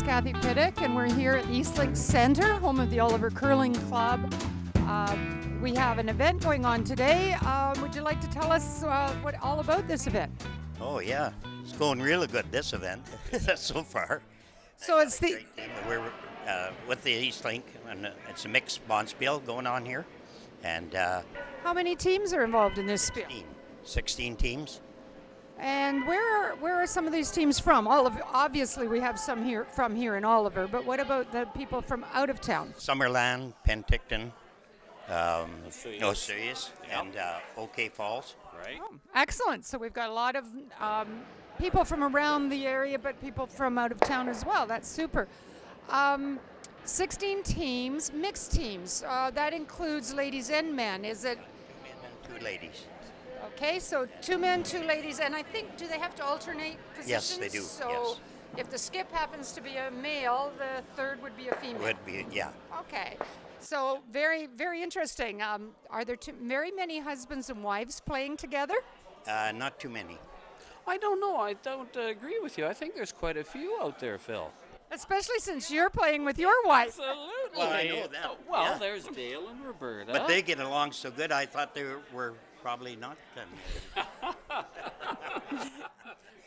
Kathy Piddick, and we're here at the Eastlink Center, home of the Oliver Curling Club. We have an event going on today. Would you like to tell us all about this event? Oh yeah, it's going really good, this event so far. So it's the Great team. We're with the Eastlink, and it's a mixed bonspiel going on here, and how many teams are involved in this spiel? 16 teams. And where are some of these teams from? Obviously we have some here in Oliver, but what about the people from out of town? Summerland, Penticton, Osoyoos, and OK Falls. Right. Oh, excellent. So we've got a lot of people from around the area, but people from out of town as well. That's super. 16 teams, mixed teams. That includes ladies and men. Is it? 2 men and 2 ladies. Okay, so 2 men, 2 ladies, and I think, do they have to alternate positions? Yes, they do. So yes. If the skip happens to be a male, the third would be a female. Would be, yeah. Okay, so very, very interesting. Are there very many husbands and wives playing together? Not too many. I don't know. I don't agree with you. I think there's quite a few out there, Phil. Especially since you're playing with your wife. Absolutely. Well, I know that. Well, Yeah. there's Dale and Roberta. But they get along so good, I thought they were probably not.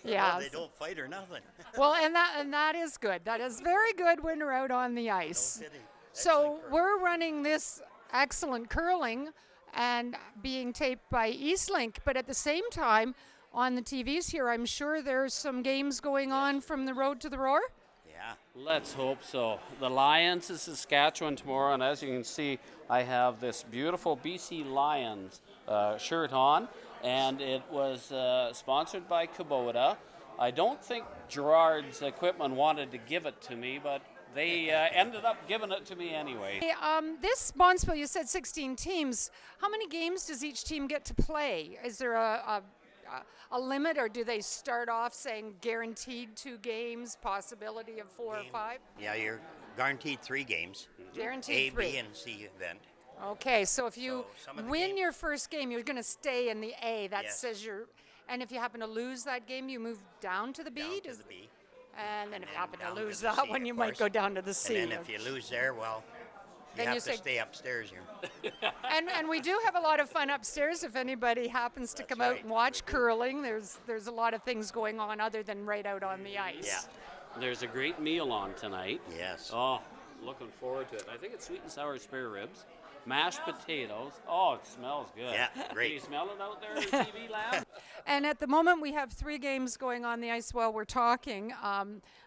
Yeah. Well, they don't fight or nothing. Well, and that is good. That is very good when we're out on the ice. No kidding. So Excellent we're running this excellent curling and being taped by Eastlink, but at the same time on the TVs here, I'm sure there's some games going on from the Road to the Roar. Yeah. Let's hope so. The Lions is Saskatchewan tomorrow, and as you can see, I have this beautiful BC Lions shirt on, and it was sponsored by Kubota. I don't think Gerard's Equipment wanted to give it to me, but they ended up giving it to me anyway. Hey, this bonspiel, you said 16 teams. How many games does each team get to play? Is there a limit, or do they start off saying guaranteed 2 games, possibility of 4 or 5? Yeah, you're guaranteed 3 games. Guaranteed A, 3. B, and C event. Okay, so if you some of the win games- your first game, you're going to stay in the A. That Yes. says you're. And if you happen to lose that game, you move down to the B. Down to the B. And then if you then happen to down to lose the that C, one, of you might course. go down to the C. And then if you lose there, well, Then you you have to say- stay upstairs here. And we do have a lot of fun upstairs. If anybody happens to That's come out right. and watch curling, there's a lot of things going on other than right out on the ice. Yeah. There's a great meal on tonight. Yes. Oh, looking forward to it. I think it's sweet and sour spare ribs, mashed potatoes. Oh, it smells good. Yeah, great. Can you smell it out there in TV land? And at the moment, we have 3 games going on the ice while we're talking.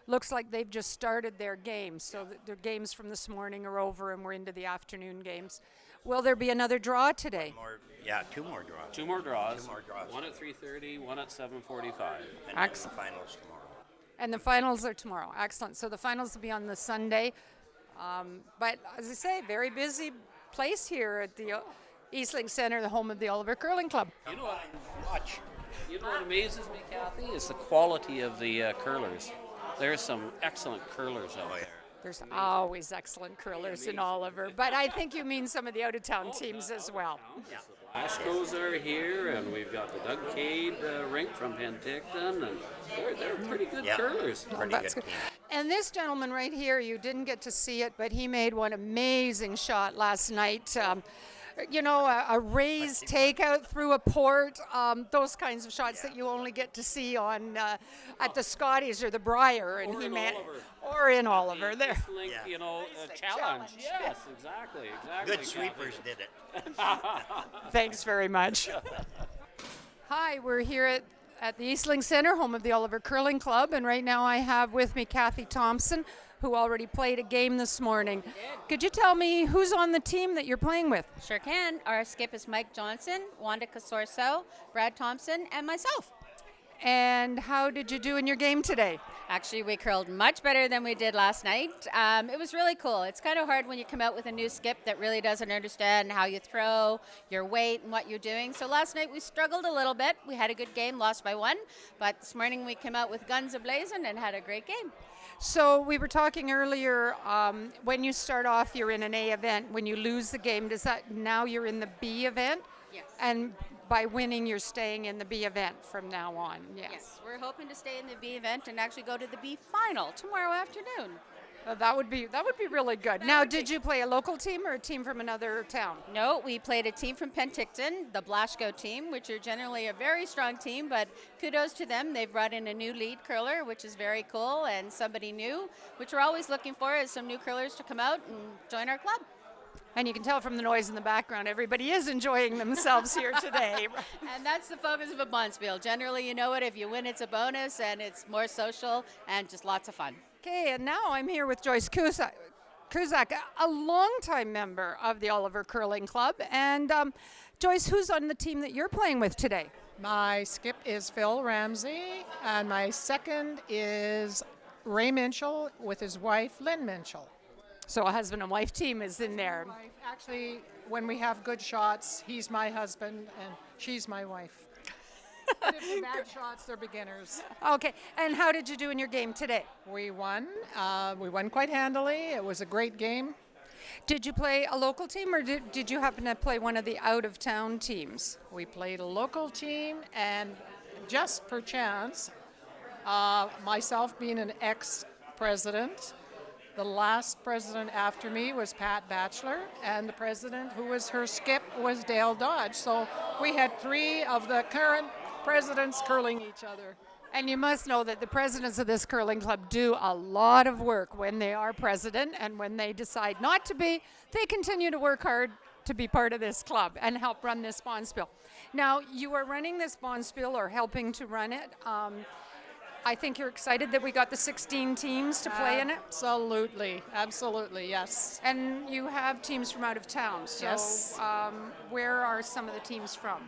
Looks like they've just started their games. So their games from this morning are over, and we're into the afternoon games. Will there be another draw today? 2 more draws. 2 more draws. 2 more draws. One at 3:30, one at 7:45. And then Excellent. the finals tomorrow. And the finals are tomorrow. Excellent. So the finals will be on the Sunday. But as I say, very busy place here at the Eastlink Center, the home of the Oliver Curling Club. You know what? Watch. You know what amazes me, Kathy, is the quality of the curlers. There's some excellent curlers out there. There's always excellent curlers in Oliver, but I think you mean some of the out-of-town teams as well. Yeah. The Lashkos are here, and we've got the Doug Cade rink from Penticton, and they're pretty good Yeah. curlers. Pretty That's good good. team. And this gentleman right here, you didn't get to see it, but he made one amazing shot last night. A raised takeout through a port, those kinds of shots that you only get to see on at the Scotties or the Briar, and Or he in made, Oliver. or in Oliver there. Eastlink, Yeah. challenge. Yes, exactly. Good Kathy. sweepers did it. Thanks very much. Hi, we're here at the Eastlink Center, home of the Oliver Curling Club, and right now I have with me Kathy Thompson, who already played a game this morning. Could you tell me who's on the team that you're playing with? Sure can. Our skip is Mike Johnson, Wanda Casorso, Brad Thompson, and myself. And how did you do in your game today? Actually, we curled much better than we did last night. It was really cool. It's kind of hard when you come out with a new skip that really doesn't understand how you throw, your weight, and what you're doing. So last night we struggled a little bit. We had a good game, lost by 1. But this morning we came out with guns a-blazing and had a great game. So we were talking earlier, when you start off, you're in an A event. When you lose the game, does that now you're in the B event? Yes. And by winning, you're staying in the B event from now on. Yes. Yes, we're hoping to stay in the B event and actually go to the B final tomorrow afternoon. That would be really good. Now, did you play a local team or a team from another town? No, we played a team from Penticton, the Blasco team, which are generally a very strong team, but kudos to them. They've brought in a new lead curler, which is very cool, and somebody new, which we're always looking for is some new curlers to come out and join our club. And you can tell from the noise in the background, everybody is enjoying themselves here today. And that's the focus of a bonspiel. Generally, you know what, if you win, it's a bonus, and it's more social and just lots of fun. Okay, and now I'm here with Joyce Cusack, a longtime member of the Oliver Curling Club. And Joyce, who's on the team that you're playing with today? My skip is Phil Ramsey, and my second is Ray Minchell with his wife, Lynn Minchell. So a husband and wife team is in there. Actually, when we have good shots, he's my husband and she's my wife. But if they're bad shots, they're beginners. Okay, and how did you do in your game today? We won. We won quite handily. It was a great game. Did you play a local team, or did you happen to play one of the out-of-town teams? We played a local team, and just per chance, myself being an ex-president, the last president after me was Pat Batchelor, and the president who was her skip was Dale Dodge. So we had three of the current presidents curling each other. And you must know that the presidents of this curling club do a lot of work when they are president, and when they decide not to be, they continue to work hard to be part of this club and help run this bonspiel. Now, you are running this bonspiel, or helping to run it. I think you're excited that we got the 16 teams to play in it. Absolutely, yes. And you have teams from out of town. So Yes. Where are some of the teams from?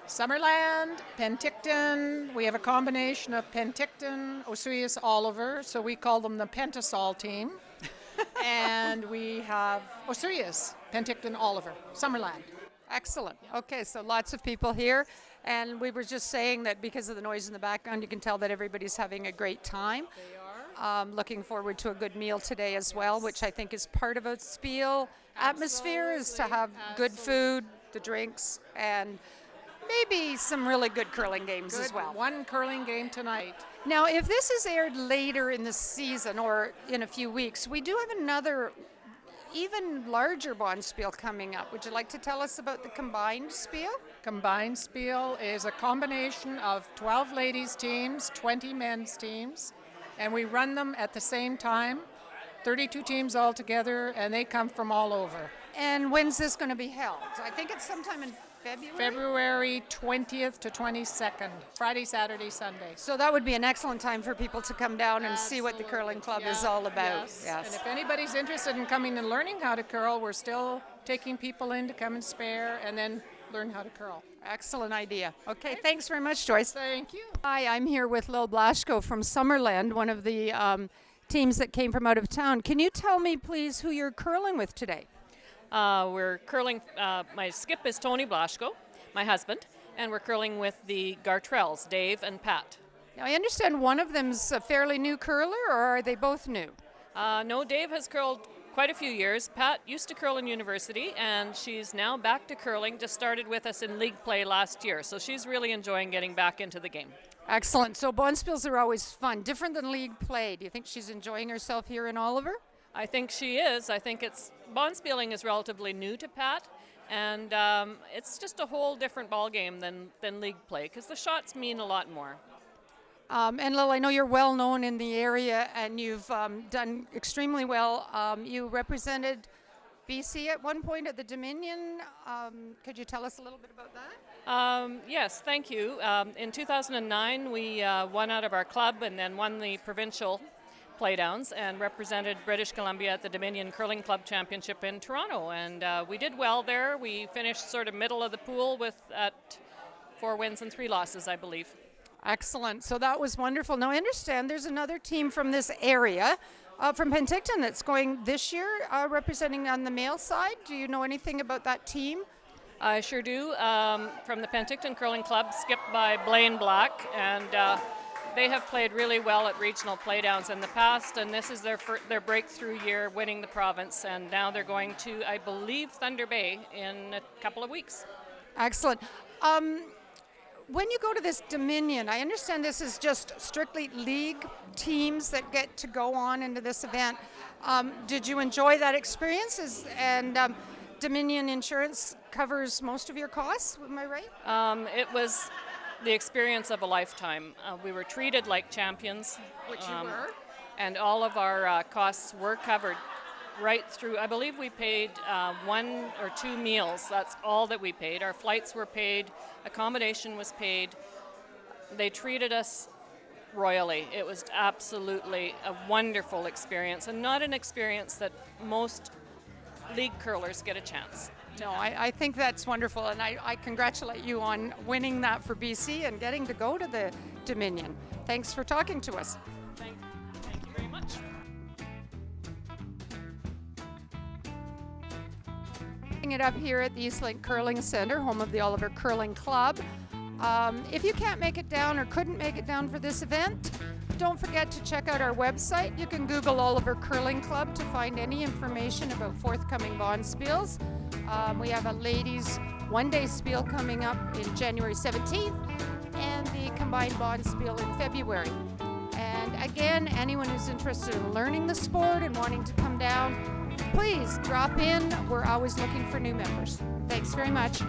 Summerland, Penticton. We have a combination of Penticton, Osoyoos, Oliver, so we call them the Pentasol team. And we have Osoyoos, Penticton, Oliver, Summerland. Excellent. Okay, so lots of people here. And we were just saying that because of the noise in the background, you can tell that everybody's having a great time. They are. Looking forward to a good meal today as well, which I think is part of a spiel atmosphere, is to have good food, the drinks, and maybe some really good curling games as well. One curling game tonight. Now, if this is aired later in the season or in a few weeks, we do have another even larger bonspiel coming up. Would you like to tell us about the combined spiel? Combined spiel is a combination of 12 ladies teams, 20 men's teams, and we run them at the same time, 32 teams altogether, and they come from all over. And when's this going to be held? I think it's sometime in February? February 20th to 22nd, Friday, Saturday, Sunday. So that would be an excellent time for people to come down and see what the curling club is all about. Yes. And if anybody's interested in coming and learning how to curl, we're still taking people in to come and spare and then learn how to curl. Excellent idea. Okay, thanks very much, Joyce. Thank you. Hi, I'm here with Lil Blasco from Summerland, one of the teams that came from out of town. Can you tell me, please, who you're curling with today? We're curling, my skip is Tony Blasco, my husband, and we're curling with the Gartrells, Dave and Pat. Now, I understand one of them's a fairly new curler, or are they both new? No, Dave has curled quite a few years. Pat used to curl in university, and she's now back to curling, just started with us in league play last year, so she's really enjoying getting back into the game. Excellent. So bonspiels are always fun, different than league play. Do you think she's enjoying herself here in Oliver? I think she is. I think bonspieling is relatively new to Pat, and it's just a whole different ballgame than league play, because the shots mean a lot more. And Lil, I know you're well known in the area, and you've done extremely well. You represented BC at one point at the Dominion. Could you tell us a little bit about that? Yes, thank you. In 2009, we won out of our club and then won the provincial playdowns and represented British Columbia at the Dominion Curling Club Championship in Toronto. And we did well there. We finished sort of middle of the pool at 4 wins and 3 losses, I believe. Excellent. So that was wonderful. Now, I understand there's another team from this area, from Penticton, that's going this year, representing on the male side. Do you know anything about that team? I sure do. From the Penticton Curling Club, skipped by Blaine Black, and they have played really well at regional playdowns in the past, and this is their breakthrough year, winning the province, and now they're going to, I believe, Thunder Bay in a couple of weeks. Excellent. When you go to this Dominion, I understand this is just strictly league teams that get to go on into this event. Did you enjoy that experience? And Dominion Insurance covers most of your costs, am I right? It was the experience of a lifetime. We were treated like champions. Which you were. And all of our costs were covered right through. I believe we paid 1 or 2 meals. That's all that we paid. Our flights were paid, accommodation was paid. They treated us royally. It was absolutely a wonderful experience, and not an experience that most league curlers get a chance. No, I think that's wonderful, and I congratulate you on winning that for BC and getting to go to the Dominion. Thanks for talking to us. Thank you very much. It up here at the Eastlink Curling Center, home of the Oliver Curling Club. If you can't make it down or couldn't make it down for this event, don't forget to check out our website. You can Google Oliver Curling Club to find any information about forthcoming bonspiels. We have a ladies' one-day spiel coming up in January 17th and the combined bonspiel in February. And again, anyone who's interested in learning the sport and wanting to come down, please drop in. We're always looking for new members. Thanks very much.